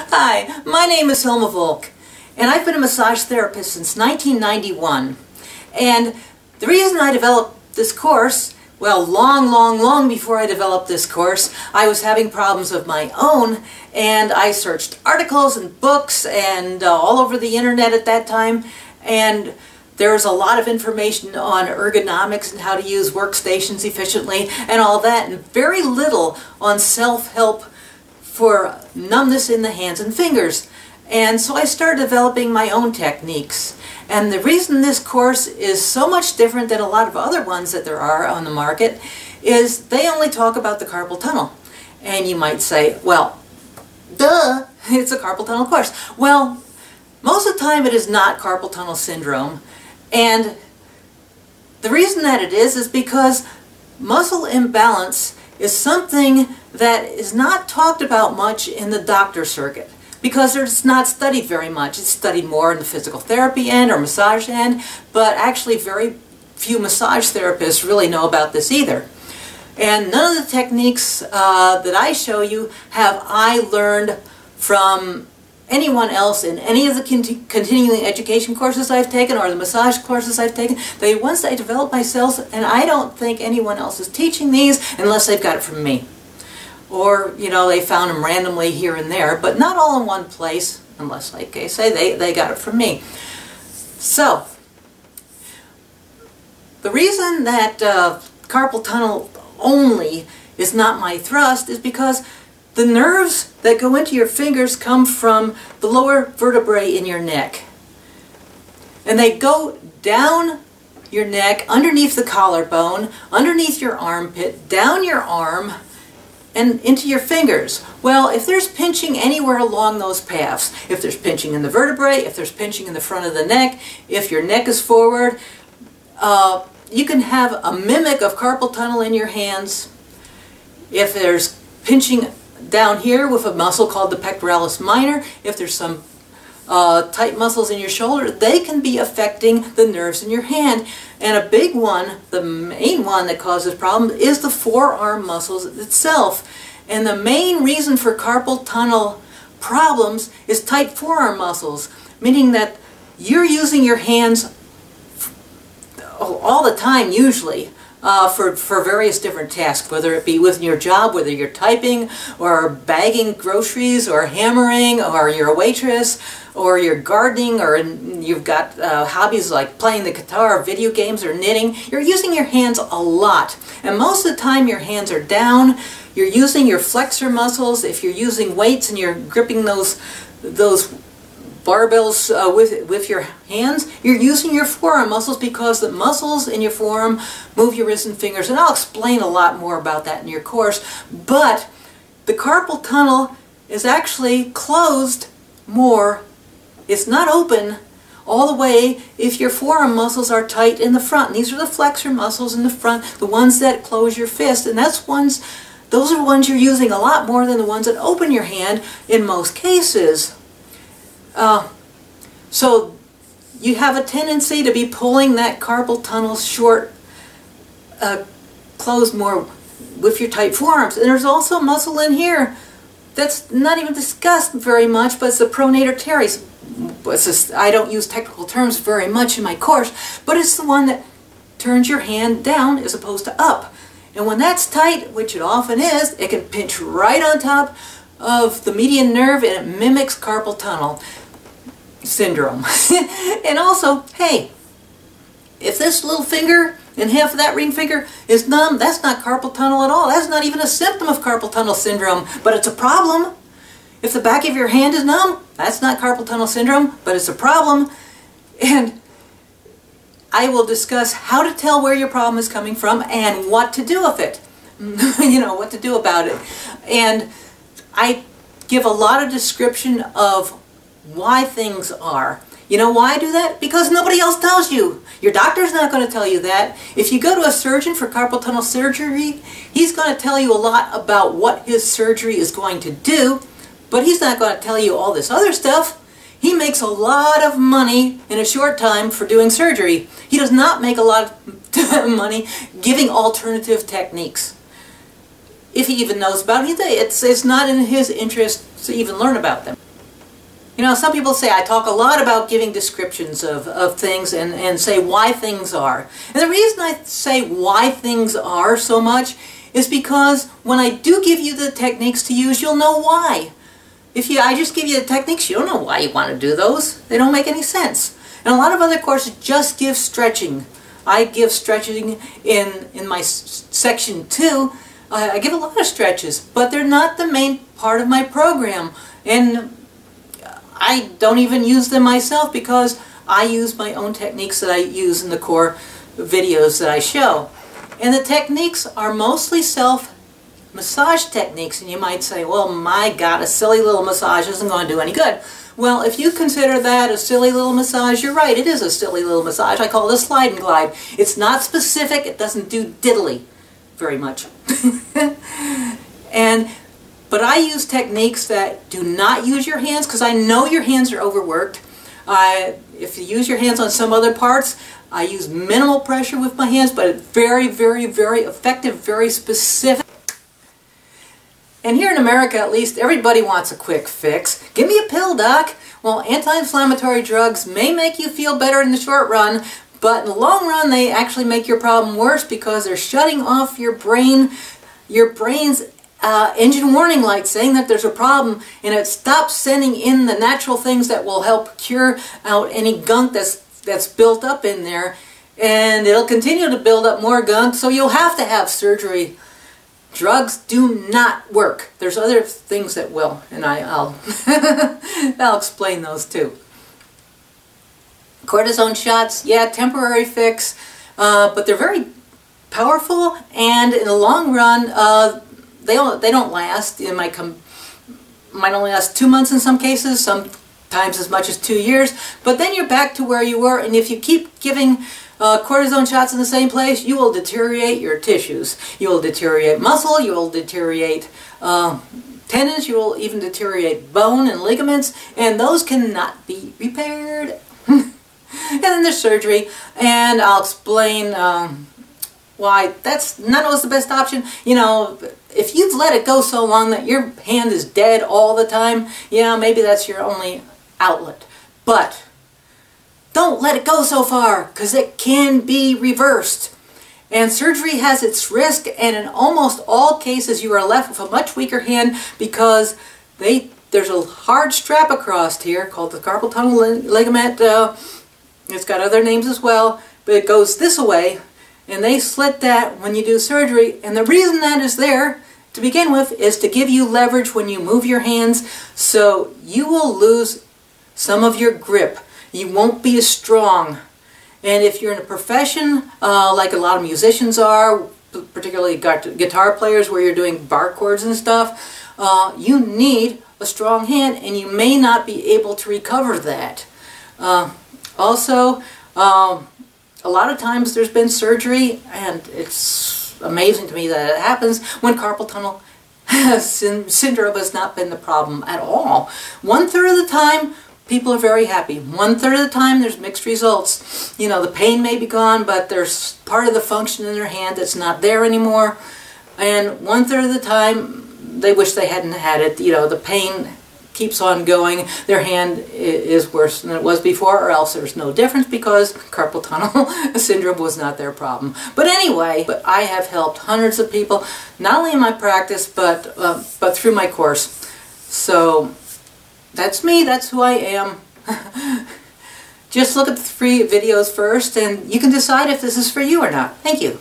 Hi, my name is Hilma Volk, and I've been a massage therapist since 1991. And the reason I developed this course, well, long before I developed this course, I was having problems of my own, and I searched articles and books and all over the internet at that time, and there's a lot of information on ergonomics and how to use workstations efficiently and all that, and very little on self-help for numbness in the hands and fingers. And so I started developing my own techniques. And the reason this course is so much different than a lot of other ones that there are on the market is they only talk about the carpal tunnel. And you might say, well, duh, it's a carpal tunnel course. Well, most of the time it is not carpal tunnel syndrome. And the reason that it is because muscle imbalance is something that is not talked about much in the doctor circuit because it's not studied very much. It's studied more in the physical therapy end or massage end, but actually very few massage therapists really know about this either. And none of the techniques that I show you have I learned from anyone else in any of the continuing education courses I've taken or the massage courses I've taken. The ones I developed myself, and I don't think anyone else is teaching these unless they've got it from me. Or, you know, they found them randomly here and there, but not all in one place, unless, like I say, they got it from me. So, the reason that carpal tunnel only is not my thrust is because the nerves that go into your fingers come from the lower vertebrae in your neck. And they go down your neck, underneath the collarbone, underneath your armpit, down your arm, and into your fingers. Well, if there's pinching anywhere along those paths, if there's pinching in the vertebrae, if there's pinching in the front of the neck, if your neck is forward, you can have a mimic of carpal tunnel in your hands. If there's pinching down here with a muscle called the pectoralis minor, if there's some tight muscles in your shoulder, they can be affecting the nerves in your hand. And a big one, the main one that causes problems, is the forearm muscles itself. And the main reason for carpal tunnel problems is tight forearm muscles, meaning that you're using your hands all the time usually for various different tasks, whether it be within your job, whether you're typing or bagging groceries or hammering, or you're a waitress, or you're gardening, or you've got hobbies like playing the guitar, video games, or knitting. You're using your hands a lot. And most of the time your hands are down. You're using your flexor muscles. If you're using weights and you're gripping those barbells with your hands, you're using your forearm muscles because the muscles in your forearm move your wrists and fingers. And I'll explain a lot more about that in your course. But the carpal tunnel is actually closed more. It's not open all the way if your forearm muscles are tight in the front. And these are the flexor muscles in the front, the ones that close your fist. And those are the ones you're using a lot more than the ones that open your hand in most cases. So you have a tendency to be pulling that carpal tunnel short, closed more with your tight forearms. And there's also a muscle in here that's not even discussed very much, but it's the pronator teres. I don't use technical terms very much in my course, but it's the one that turns your hand down as opposed to up. And when that's tight, which it often is, it can pinch right on top of the median nerve, and it mimics carpal tunnel syndrome. And also, hey, if this little finger and half of that ring finger is numb, that's not carpal tunnel at all. That's not even a symptom of carpal tunnel syndrome, but it's a problem. If the back of your hand is numb, that's not carpal tunnel syndrome, but it's a problem. And I will discuss how to tell where your problem is coming from and what to do with it. You know, what to do about it. And I give a lot of description of why things are. You know why I do that? Because nobody else tells you. Your doctor's not going to tell you that. If you go to a surgeon for carpal tunnel surgery, he's going to tell you a lot about what his surgery is going to do, but he's not going to tell you all this other stuff. He makes a lot of money in a short time for doing surgery. He does not make a lot of money giving alternative techniques. If he even knows about it, it's not in his interest to even learn about them. You know, some people say I talk a lot about giving descriptions of things and say why things are. And the reason I say why things are so much is because when I do give you the techniques to use, you'll know why. If I just give you the techniques, you don't know why you want to do those. They don't make any sense. And a lot of other courses just give stretching. I give stretching in my section 2. I give a lot of stretches, but they're not the main part of my program. And I don't even use them myself because I use my own techniques that I use in the core videos that I show. And the techniques are mostly self-massage techniques. And you might say, well, my God, a silly little massage isn't going to do any good. Well, if you consider that a silly little massage, you're right, it is a silly little massage. I call it a slide and glide. It's not specific, it doesn't do diddly very much. But I use techniques that do not use your hands because I know your hands are overworked. If you use your hands on some other parts, I use minimal pressure with my hands, but very, very, very effective, very specific. And here in America, at least, everybody wants a quick fix. Give me a pill, doc. Well, anti-inflammatory drugs may make you feel better in the short run, but in the long run, they actually make your problem worse because they're shutting off your brain's engine warning light saying that there's a problem, and it stops sending in the natural things that will help cure out any gunk that's built up in there, and it'll continue to build up more gunk, so you'll have to have surgery. Drugs do not work. There's other things that will, and I'll I'll explain those too. Cortisone shots, yeah, temporary fix, but they're very powerful, and in the long run, they don't last. It might only last 2 months in some cases, sometimes as much as 2 years. But then you're back to where you were, and if you keep giving cortisone shots in the same place, you will deteriorate your tissues. You will deteriorate muscle. You will deteriorate tendons. You will even deteriorate bone and ligaments, and those cannot be repaired. And then there's surgery, and I'll explain why that's not always the best option. You know, if you've let it go so long that your hand is dead all the time, yeah, maybe that's your only outlet. But don't let it go so far, because it can be reversed. And surgery has its risk, and in almost all cases you are left with a much weaker hand because there's a hard strap across here called the carpal tunnel ligament. It's got other names as well, but it goes this way, and they slit that when you do surgery. And the reason that is there to begin with is to give you leverage when you move your hands, so you will lose some of your grip. You won't be as strong. And if you're in a profession like a lot of musicians are, particularly guitar players where you're doing bar chords and stuff, you need a strong hand, and you may not be able to recover that. Also, a lot of times there's been surgery, and it's amazing to me that it happens when carpal tunnel syndrome has not been the problem at all. 1/3 of the time, people are very happy. 1/3 of the time, there's mixed results. You know, the pain may be gone, but there's part of the function in their hand that's not there anymore. And 1/3 of the time, they wish they hadn't had it. You know, the pain keeps on going. Their hand is worse than it was before, or else there's no difference because carpal tunnel syndrome was not their problem. But anyway, I have helped hundreds of people, not only in my practice, but through my course. So that's me, that's who I am. Just look at the free videos first, and you can decide if this is for you or not. Thank you.